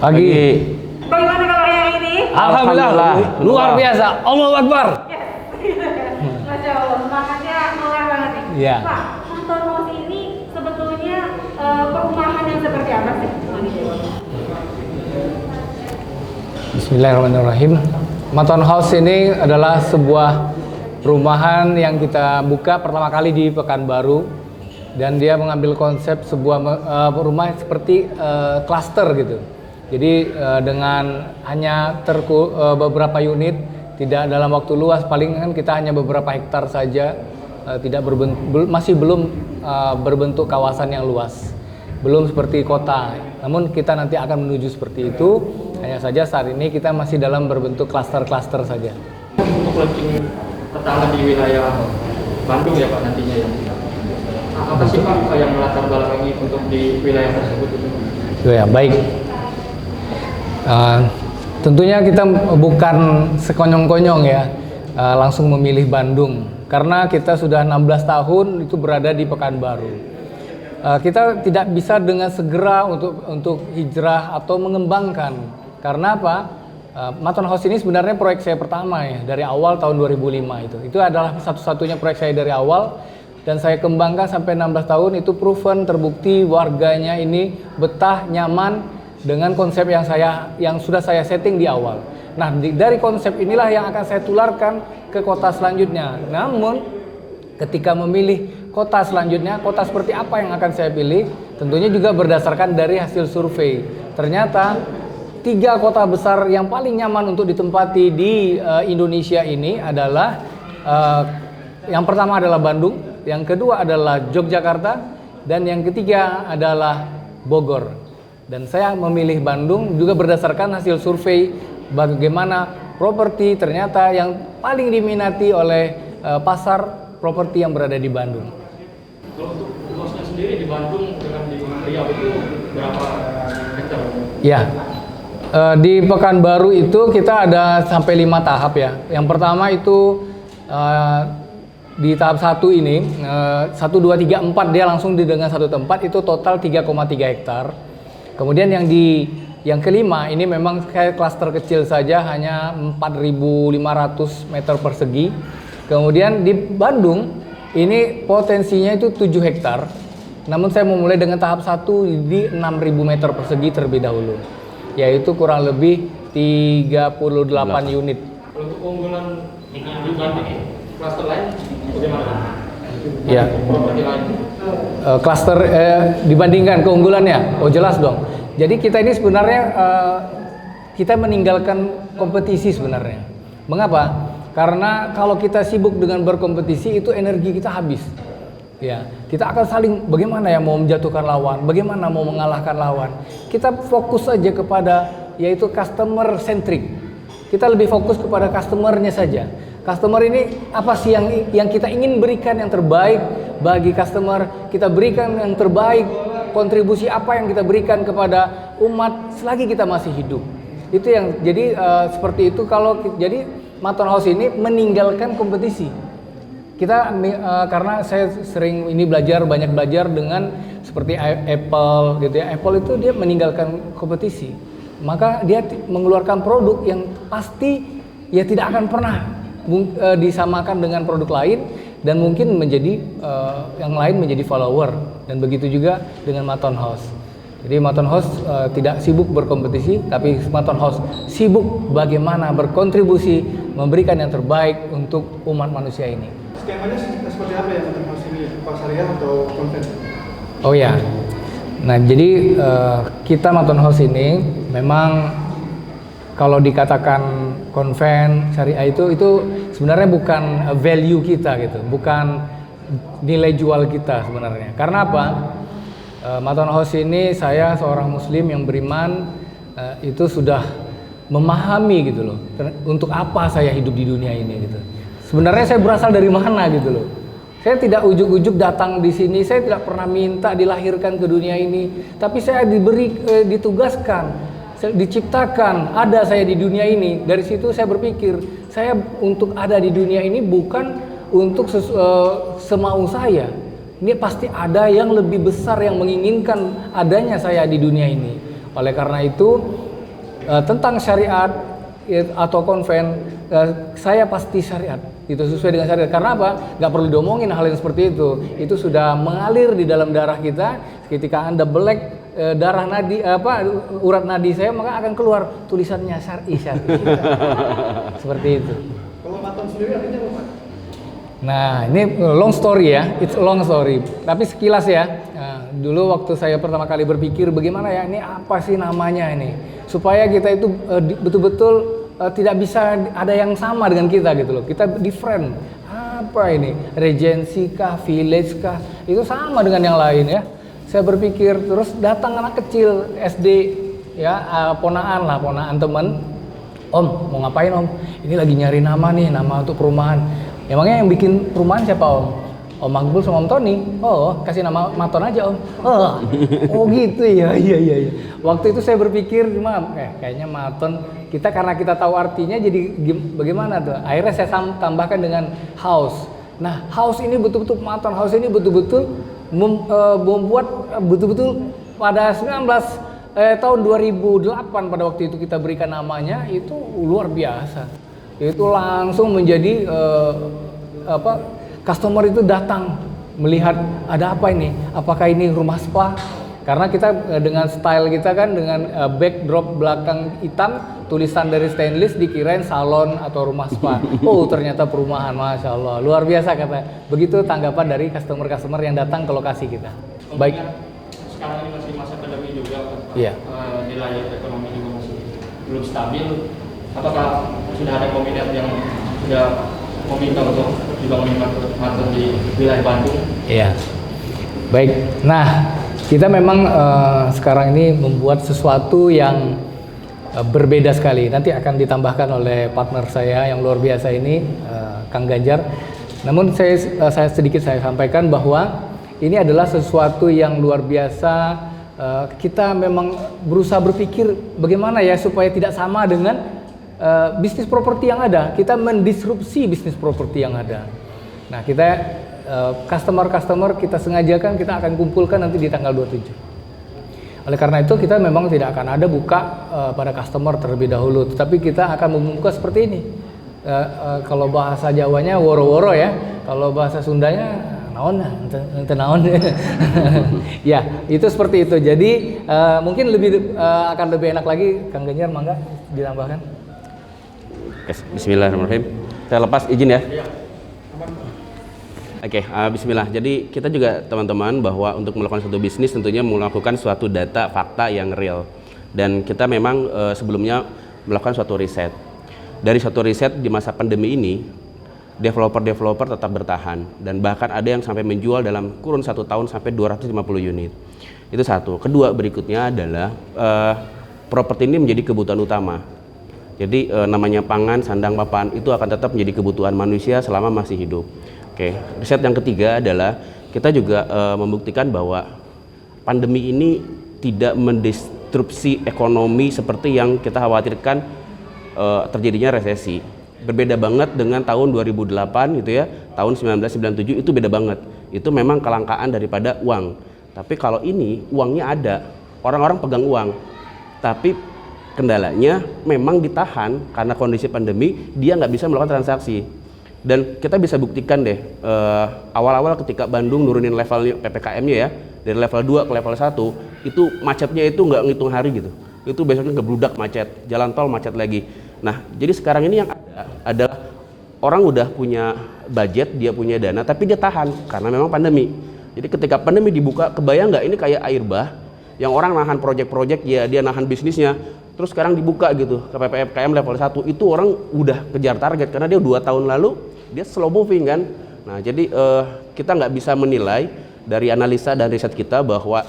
Pagi. Bagaimana kabarnya hari ini? Alhamdulillah. Luar biasa. Allahu Akbar. Masya Allah, semangatnya luar banget nih. Iya. Pak, Maton House ini sebetulnya perumahan yang seperti apa sih? Bismillahirrahmanirrahim. Maton House ini adalah sebuah perumahan yang kita buka pertama kali di Pekanbaru, dan dia mengambil konsep sebuah rumah seperti klaster gitu. Jadi dengan hanya beberapa unit, tidak dalam waktu luas, paling kan kita hanya beberapa hektar saja, masih belum berbentuk kawasan yang luas, belum seperti kota. Namun kita nanti akan menuju seperti itu. Hanya saja saat ini kita masih dalam berbentuk klaster-klaster saja. Untuk launching pertama di wilayah Bandung ya Pak nantinya ya. Apa sih Pak yang melatar belakangi untuk di wilayah tersebut itu? Ya baik. Tentunya kita bukan sekonyong-konyong ya langsung memilih Bandung, karena kita sudah 16 tahun itu berada di Pekanbaru. Kita tidak bisa dengan segera untuk hijrah atau mengembangkan. Karena apa? Maton House ini sebenarnya proyek saya pertama ya, dari awal tahun 2005 itu. Itu adalah satu-satunya proyek saya dari awal, dan saya kembangkan sampai 16 tahun. Itu proven, terbukti warganya ini betah, nyaman dengan konsep yang sudah saya setting di awal. Nah, dari konsep inilah yang akan saya tularkan ke kota selanjutnya. Namun ketika memilih kota selanjutnya, kota seperti apa yang akan saya pilih, tentunya juga berdasarkan dari hasil survei. Ternyata 3 kota besar yang paling nyaman untuk ditempati di Indonesia ini adalah yang pertama adalah Bandung, yang kedua adalah Yogyakarta, dan yang ketiga adalah Bogor. Dan saya memilih Bandung juga berdasarkan hasil survei bagaimana properti ternyata yang paling diminati oleh pasar properti yang berada di Bandung. Kalau untuk luasnya sendiri di Bandung dengan di Riau itu berapa hektar? Ya. Di Pekanbaru itu kita ada sampai 5 tahap ya. Yang pertama itu di tahap 1 ini 1, 2, 3, 4 dia langsung dengan satu tempat, itu total 3,3 hektar. Kemudian yang kelima ini memang kayak klaster kecil saja, hanya 4.500 meter persegi. Kemudian di Bandung ini potensinya itu 7 hektar. Namun saya memulai dengan tahap 1 di 6.000 meter persegi terlebih dahulu, yaitu kurang lebih 38 unit. Kalau untuk keunggulan dibanding klaster lain bagaimana? Ya. Properti lain. Klaster dibandingkan keunggulannya, oh jelas dong. Jadi kita ini sebenarnya kita meninggalkan kompetisi sebenarnya. Mengapa? Karena kalau kita sibuk dengan berkompetisi itu energi kita habis. Ya, kita akan saling bagaimana ya mau menjatuhkan lawan, bagaimana mau mengalahkan lawan. Kita fokus saja kepada yaitu customer centric. Kita lebih fokus kepada customernya saja. Customer ini apa sih yang kita ingin berikan yang terbaik bagi customer, kita berikan yang terbaik, kontribusi apa yang kita berikan kepada umat selagi kita masih hidup. Itu yang jadi seperti itu. Kalau jadi Maton House ini meninggalkan kompetisi. Kita karena saya sering banyak belajar dengan seperti Apple gitu ya. Apple itu dia meninggalkan kompetisi. Maka dia mengeluarkan produk yang pasti ya tidak akan pernah disamakan dengan produk lain, dan mungkin menjadi yang lain menjadi follower, dan begitu juga dengan Maton House. Jadi Maton House tidak sibuk berkompetisi, tapi Maton House sibuk bagaimana berkontribusi memberikan yang terbaik untuk umat manusia ini. Skemanya seperti apa ya Maton House ini? Pasariah atau konven? Oh ya. Nah, jadi kita Maton House ini memang kalau dikatakan konven syariah itu sebenarnya bukan value kita gitu, bukan nilai jual kita sebenarnya. Karena apa? Maton House ini saya seorang muslim yang beriman, itu sudah memahami gitu loh, untuk apa saya hidup di dunia ini gitu. Sebenarnya saya berasal dari mana gitu loh. Saya tidak ujuk-ujuk datang di sini, saya tidak pernah minta dilahirkan ke dunia ini, tapi saya ditugaskan, diciptakan, ada saya di dunia ini. Dari situ saya berpikir, saya untuk ada di dunia ini bukan untuk semau saya. Ini pasti ada yang lebih besar yang menginginkan adanya saya di dunia ini. Oleh karena itu, tentang syariat atau konven, saya pasti syariat. Itu sesuai dengan syariat. Karena apa? Nggak perlu diomongin hal yang seperti itu. Itu sudah mengalir di dalam darah kita. Ketika Anda belek darah nadi urat nadi saya, maka akan keluar tulisannya syar'i. Seperti itu. Kalau maton sendiri artinya apa? Nah, ini long story ya, it's a long story. Tapi sekilas ya, dulu waktu saya pertama kali berpikir bagaimana ya, ini apa sih namanya ini, supaya kita itu betul-betul tidak bisa ada yang sama dengan kita gitu loh. Kita different. Apa ini? Regency kah, village kah? Itu sama dengan yang lain ya. Saya berpikir, terus datang anak kecil SD ya, ponaan teman. Om, mau ngapain om? Ini lagi nyari nama nih, nama untuk perumahan. Emangnya yang bikin perumahan siapa om? Om Makbul sama Om Tony. Oh, kasih nama Maton aja om. Oh gitu ya, iya. Waktu itu saya berpikir, kayaknya Maton. Karena kita tahu artinya, jadi bagaimana tuh? Akhirnya saya tambahkan dengan house. Nah, house ini betul-betul Maton. House ini betul-betul membuat betul-betul pada tahun 2008 pada waktu itu kita berikan namanya, itu luar biasa. Itu langsung menjadi customer itu datang melihat ada apa ini, apakah ini rumah spa, karena kita dengan style kita kan dengan backdrop belakang hitam, tulisan dari stainless, dikirain salon atau rumah spa. Oh ternyata perumahan, Masya Allah, luar biasa kata. Begitu tanggapan dari customer yang datang ke lokasi kita. Baik. Sekarang ini masih masa pandemi juga, Iya. Nilai ekonomi juga masih belum stabil. Apakah sudah ada komitmen yang sudah meminta untuk dibangun Maton di wilayah Bandung? Iya. Baik. Nah, kita memang sekarang ini membuat sesuatu yang berbeda sekali. Nanti akan ditambahkan oleh partner saya yang luar biasa ini, Kang Ganjar. Namun saya sedikit sampaikan bahwa ini adalah sesuatu yang luar biasa. Kita memang berusaha berpikir bagaimana ya supaya tidak sama dengan bisnis properti yang ada. Kita mendisrupsi bisnis properti yang ada. Nah, kita customer kita sengajakan, kita akan kumpulkan nanti di tanggal 27. Oleh karena itu kita memang tidak akan ada buka pada customer terlebih dahulu, tetapi kita akan membuka seperti ini. Kalau bahasa Jawanya woro-woro ya, kalau bahasa Sundanya naon. Ya, itu seperti itu. Jadi mungkin akan lebih enak lagi, Kang Ganjar, mangga ditambahkan. Bismillahirrahmanirrahim. Saya lepas izin ya. Oke, bismillah. Jadi kita juga teman-teman bahwa untuk melakukan suatu bisnis tentunya melakukan suatu data fakta yang real. Dan kita memang sebelumnya melakukan suatu riset. Dari suatu riset di masa pandemi ini, developer tetap bertahan dan bahkan ada yang sampai menjual dalam kurun 1 tahun sampai 250 unit. Itu satu. Kedua, berikutnya adalah properti ini menjadi kebutuhan utama. Jadi namanya pangan, sandang, papan itu akan tetap menjadi kebutuhan manusia selama masih hidup. Oke, riset yang ketiga adalah kita juga membuktikan bahwa pandemi ini tidak mendistrupsi ekonomi seperti yang kita khawatirkan terjadinya resesi. Berbeda banget dengan tahun 2008 gitu ya, tahun 1997 itu beda banget. Itu memang kelangkaan daripada uang. Tapi kalau ini uangnya ada, orang-orang pegang uang. Tapi kendalanya memang ditahan karena kondisi pandemi, dia nggak bisa melakukan transaksi. Dan kita bisa buktikan deh, awal-awal ketika Bandung nurunin level PPKM-nya ya, dari level 2 ke level 1, itu macetnya itu nggak ngitung hari gitu. Itu besoknya ngebludak macet, jalan tol macet lagi. Nah, jadi sekarang ini yang ada adalah orang udah punya budget, dia punya dana, tapi dia tahan karena memang pandemi. Jadi ketika pandemi dibuka, kebayang nggak ini kayak air bah, yang orang nahan project-project, ya dia nahan bisnisnya, terus sekarang dibuka gitu ke PPKM level 1, itu orang udah kejar target karena dia 2 tahun lalu dia slow moving kan. Nah, jadi kita nggak bisa menilai dari analisa dan riset kita bahwa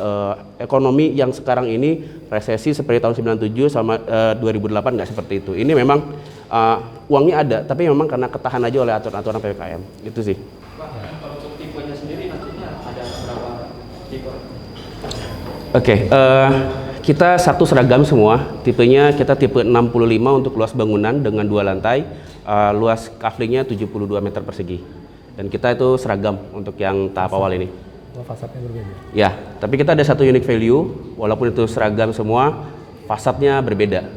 ekonomi yang sekarang ini resesi seperti tahun 97 sama 2008 nggak seperti itu. Ini memang uangnya ada, tapi memang karena ketahan aja oleh aturan-aturan PPKM. Itu sih. Kalau untuk tipenya sendiri nantinya ada berapa tipe? Oke, kita satu seragam semua. Tipenya kita tipe 65 untuk luas bangunan dengan 2 lantai. Luas kaflingnya 72 meter persegi. Dan kita itu seragam untuk yang tahap awal ini. Fasadnya berbeda. Ya, tapi kita ada satu unique value, walaupun itu seragam semua, fasadnya berbeda.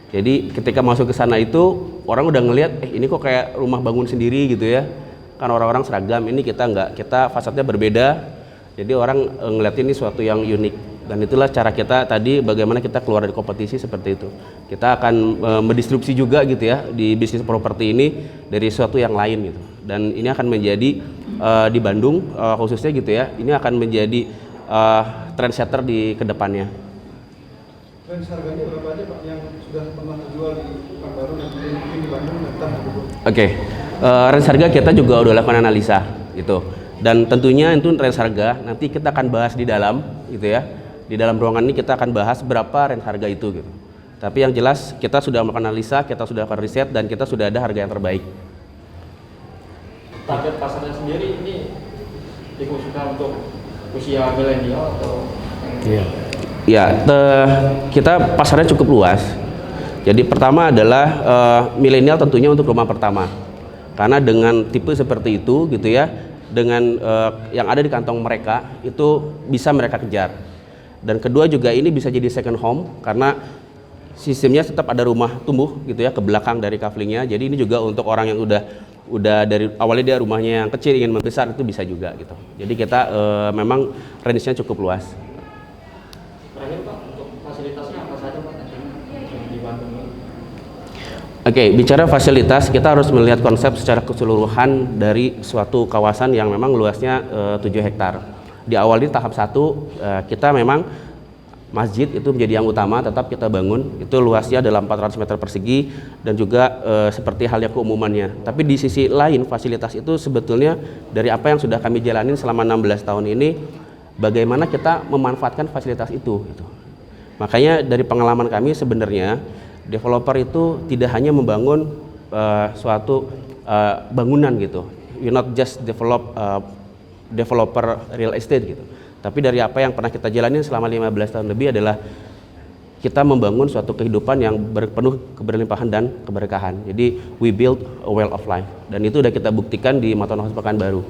Jadi ketika masuk ke sana itu orang udah ngelihat ini kok kayak rumah bangun sendiri gitu ya. Kan orang-orang seragam, ini kita enggak, kita fasadnya berbeda. Jadi orang ngeliat ini suatu yang unik. Dan itulah cara kita tadi bagaimana kita keluar dari kompetisi seperti itu. Kita akan mendistribusi juga gitu ya di bisnis properti ini dari suatu yang lain gitu. Dan ini akan menjadi di Bandung khususnya gitu ya. Ini akan menjadi trendsetter di kedepannya. Range harganya berapa aja Pak yang sudah pernah terjual di Pekanbaru dan mungkin di Bandung dan entah gitu? Oke, range harga kita juga udah lakukan analisa gitu. Dan tentunya itu range harga nanti kita akan bahas di dalam gitu ya. Di dalam ruangan ini kita akan bahas berapa range harga itu gitu. Tapi yang jelas kita sudah melakukan analisa, kita sudah melakukan riset dan kita sudah ada harga yang terbaik. Target pasarnya sendiri ini dikhususkan untuk usia milenial atau Iya. Ya, kita pasarnya cukup luas. Jadi pertama adalah milenial tentunya untuk rumah pertama. Karena dengan tipe seperti itu gitu ya, dengan yang ada di kantong mereka itu bisa mereka kejar. Dan kedua juga ini bisa jadi second home karena sistemnya tetap ada rumah tumbuh gitu ya ke belakang dari kaflingnya. Jadi ini juga untuk orang yang udah dari awalnya dia rumahnya yang kecil ingin membesar itu bisa juga gitu. Jadi kita memang range-nya cukup luas. terakhir Pak, untuk fasilitasnya apa saja Pak di Bandung ini? Oke, bicara fasilitas kita harus melihat konsep secara keseluruhan dari suatu kawasan yang memang luasnya 7 hektar. Di awal ini tahap 1 kita memang masjid itu menjadi yang utama, tetap kita bangun. Itu luasnya adalah 400 meter persegi dan juga seperti halnya keumumannya. Tapi di sisi lain fasilitas itu sebetulnya dari apa yang sudah kami jalanin selama 16 tahun ini, bagaimana kita memanfaatkan fasilitas itu gitu. Makanya dari pengalaman kami sebenarnya developer itu tidak hanya membangun suatu bangunan gitu. We not just developer real estate gitu. Tapi dari apa yang pernah kita jalani selama 15 tahun lebih adalah kita membangun suatu kehidupan yang penuh keberlimpahan dan keberkahan. Jadi we build a well of life. Dan itu sudah kita buktikan di Matono House Pekanbaru.